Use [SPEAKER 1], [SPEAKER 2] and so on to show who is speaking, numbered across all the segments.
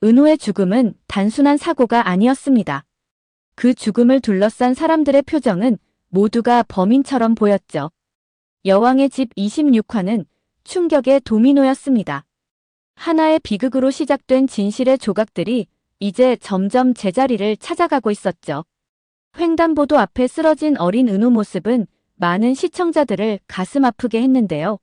[SPEAKER 1] 은호의 죽음은 단순한 사고가 아니었습니다. 그 죽음을 둘러싼 사람들의 표정은 모두가 범인처럼 보였죠. 여왕의 집 26화는 충격의 도미노였습니다. 하나의 비극으로 시작된 진실의 조각들이 이제 점점 제자리를 찾아가고 있었죠. 횡단보도 앞에 쓰러진 어린 은호 모습은 많은 시청자들을 가슴 아프게 했는데요.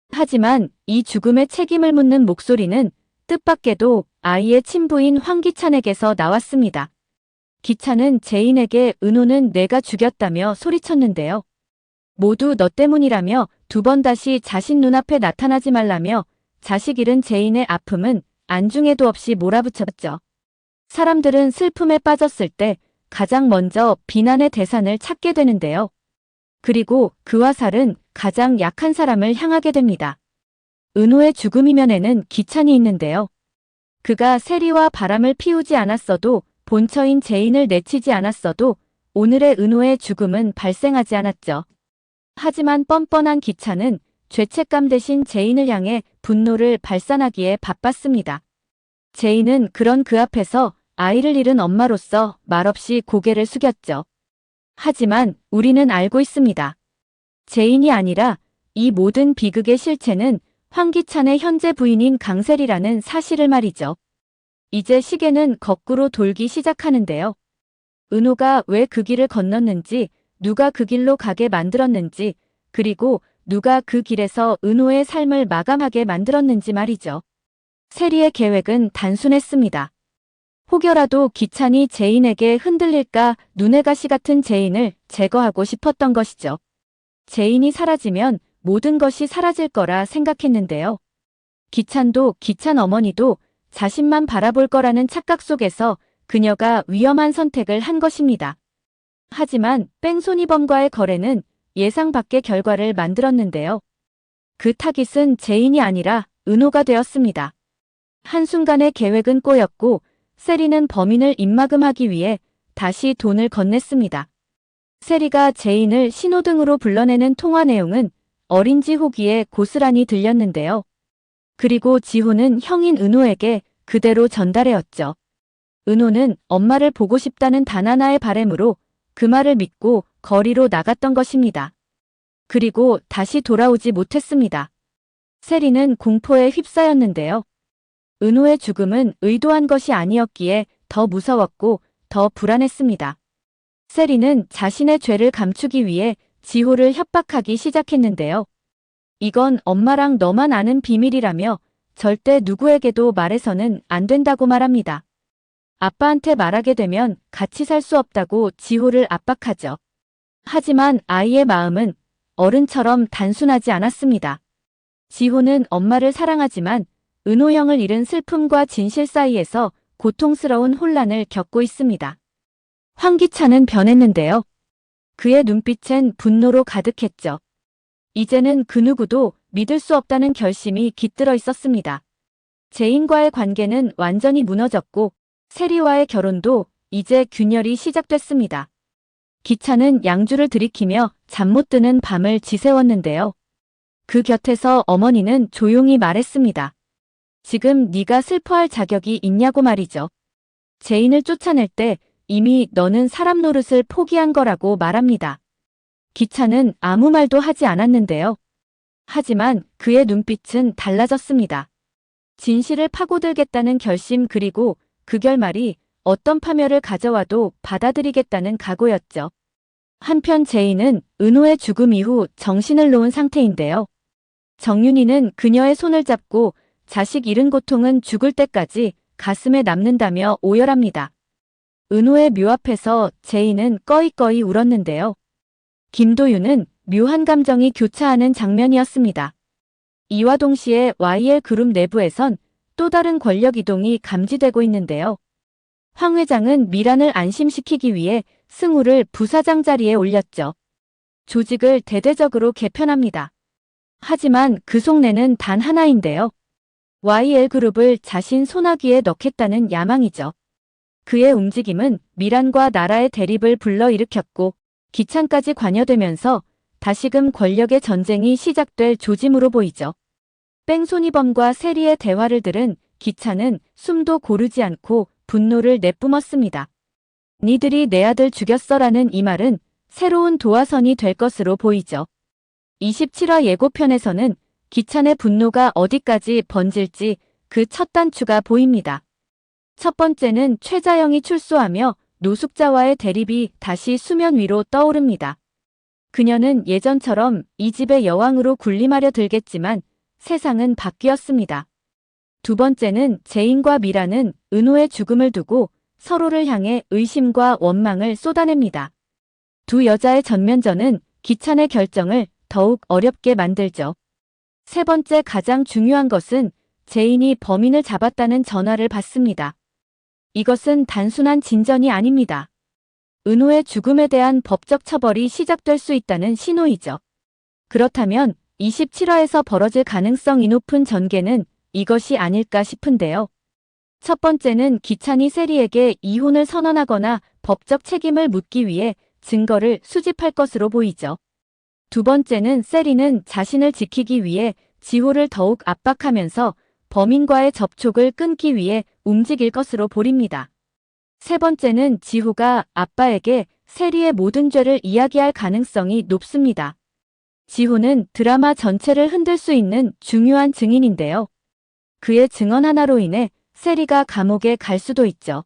[SPEAKER 1] 하지만 이 죽음의 책임을 묻는 목소리는 뜻밖에도 아이의 친부인 황기찬에게서 나왔습니다. 기찬은 제인에게 은호는 내가 죽였다며 소리쳤는데요. 모두 너 때문이라며 두 번 다시 자신 눈앞에 나타나지 말라며 자식 잃은 제인의 아픔은 안중에도 없이 몰아붙였죠. 사람들은 슬픔에 빠졌을 때 가장 먼저 비난의 대상을 찾게 되는데요. 그리고 그 화살은 가장 약한 사람을 향하게 됩니다. 은호의 죽음 이면에는 기찬이 있는데요. 그가 세리와 바람을 피우지 않았어도 본처인 제인을 내치지 않았어도 오늘의 은호의 죽음은 발생하지 않았죠. 하지만 뻔뻔한 기찬은 죄책감 대신 제인을 향해 분노를 발산하기에 바빴습니다. 제인은 그런 그 앞에서 아이를 잃은 엄마로서 말없이 고개를 숙였죠. 하지만 우리는 알고 있습니다. 제인이 아니라 이 모든 비극의 실체는 황기찬의 현재 부인인 강세리라는 사실을 말이죠. 이제 시계는 거꾸로 돌기 시작하는데요. 은호가 왜 그 길을 건넜는지, 누가 그 길로 가게 만들었는지, 그리고 누가 그 길에서 은호의 삶을 마감하게 만들었는지 말이죠. 세리의 계획은 단순했습니다. 혹여라도 기찬이 제인에게 흔들릴까 눈의 가시 같은 제인을 제거하고 싶었던 것이죠. 제인이 사라지면 모든 것이 사라질 거라 생각했는데요. 기찬도 기찬 어머니도 자신만 바라볼 거라는 착각 속에서 그녀가 위험한 선택을 한 것입니다. 하지만 뺑소니범과의 거래는 예상 밖의 결과를 만들었는데요. 그 타깃은 제인이 아니라 은호가 되었습니다. 한순간의 계획은 꼬였고 세리는 범인을 입막음하기 위해 다시 돈을 건넸습니다. 세리가 제인을 신호등으로 불러내는 통화 내용은 어린 지호기에 고스란히 들렸는데요. 그리고 지호는 형인 은호에게 그대로 전달해왔죠. 은호는 엄마를 보고 싶다는 단 하나의 바램으로 그 말을 믿고 거리로 나갔던 것입니다. 그리고 다시 돌아오지 못했습니다. 세리는 공포에 휩싸였는데요. 은호의 죽음은 의도한 것이 아니었기에 더 무서웠고 더 불안했습니다. 세리는 자신의 죄를 감추기 위해 지호를 협박하기 시작했는데요. 이건 엄마랑 너만 아는 비밀이라며 절대 누구에게도 말해서는 안 된다고 말합니다. 아빠한테 말하게 되면 같이 살 수 없다고 지호를 압박하죠. 하지만 아이의 마음은 어른처럼 단순하지 않았습니다. 지호는 엄마를 사랑하지만 은호 형을 잃은 슬픔과 진실 사이에서 고통스러운 혼란을 겪고 있습니다. 황기찬은 변했는데요. 그의 눈빛엔 분노로 가득했죠. 이제는 그 누구도 믿을 수 없다는 결심이 깃들어 있었습니다. 제인과의 관계는 완전히 무너졌고 세리와의 결혼도 이제 균열이 시작됐습니다. 기찬은 양주를 들이키며 잠 못 드는 밤을 지새웠는데요. 그 곁에서 어머니는 조용히 말했습니다. 지금 네가 슬퍼할 자격이 있냐고 말이죠. 제인을 쫓아낼 때 이미 너는 사람 노릇을 포기한 거라고 말합니다. 기찬은 아무 말도 하지 않았는데요. 하지만 그의 눈빛은 달라졌습니다. 진실을 파고들겠다는 결심 그리고 그 결말이 어떤 파멸을 가져와도 받아들이겠다는 각오였죠. 한편 제인은 은호의 죽음 이후 정신을 놓은 상태인데요. 정윤이는 그녀의 손을 잡고 자식 잃은 고통은 죽을 때까지 가슴에 남는다며 오열합니다. 은호의 묘 앞에서 제인은 꺼이꺼이 울었는데요. 김도윤은 묘한 감정이 교차하는 장면이었습니다. 이와 동시에 YL 그룹 내부에선 또 다른 권력 이동이 감지되고 있는데요. 황 회장은 미란을 안심시키기 위해 승우를 부사장 자리에 올렸죠. 조직을 대대적으로 개편합니다. 하지만 그 속내는 단 하나인데요. YL 그룹을 자신 손아귀에 넣겠다는 야망이죠. 그의 움직임은 미란과 나라의 대립을 불러일으켰고 기찬까지 관여되면서 다시금 권력의 전쟁이 시작될 조짐으로 보이죠. 뺑소니범과 세리의 대화를 들은 기찬은 숨도 고르지 않고 분노를 내뿜었습니다. 니들이 내 아들 죽였어라는 이 말은 새로운 도화선이 될 것으로 보이죠. 27화 예고편에서는 기찬의 분노가 어디까지 번질지 그 첫 단추가 보입니다. 첫 번째는 최자영이 출소하며 노숙자와의 대립이 다시 수면 위로 떠오릅니다. 그녀는 예전처럼 이 집의 여왕으로 군림하려 들겠지만 세상은 바뀌었습니다. 두 번째는 재인과 미라는 은호의 죽음을 두고 서로를 향해 의심과 원망을 쏟아냅니다. 두 여자의 전면전은 기찬의 결정을 더욱 어렵게 만들죠. 세 번째 가장 중요한 것은 재인이 범인을 잡았다는 전화를 받습니다. 이것은 단순한 진전이 아닙니다. 은호의 죽음에 대한 법적 처벌이 시작될 수 있다는 신호이죠. 그렇다면 27화에서 벌어질 가능성이 높은 전개는 이것이 아닐까 싶은데요. 첫 번째는 기찬이 세리에게 이혼을 선언하거나 법적 책임을 묻기 위해 증거를 수집할 것으로 보이죠. 두 번째는 세리는 자신을 지키기 위해 지호를 더욱 압박하면서 범인과의 접촉을 끊기 위해 움직일 것으로 보입니다. 세 번째는 지호가 아빠에게 세리의 모든 죄를 이야기할 가능성이 높습니다. 지호는 드라마 전체를 흔들 수 있는 중요한 증인인데요. 그의 증언 하나로 인해 세리가 감옥에 갈 수도 있죠.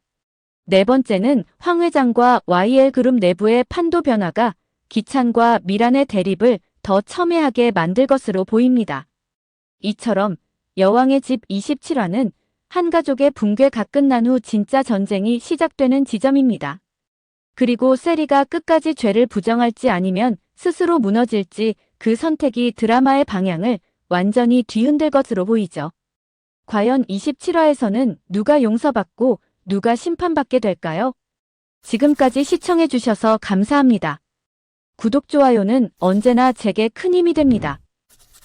[SPEAKER 1] 네 번째는 황 회장과 YL그룹 내부의 판도 변화가 기찬과 미란의 대립을 더 첨예하게 만들 것으로 보입니다. 이처럼 여왕의 집 27화는 한 가족의 붕괴가 끝난 후 진짜 전쟁이 시작되는 지점입니다. 그리고 세리가 끝까지 죄를 부정할지 아니면 스스로 무너질지 그 선택이 드라마의 방향을 완전히 뒤흔들 것으로 보이죠. 과연 27화에서는 누가 용서받고 누가 심판받게 될까요? 지금까지 시청해주셔서 감사합니다. 구독, 좋아요는 언제나 제게 큰 힘이 됩니다.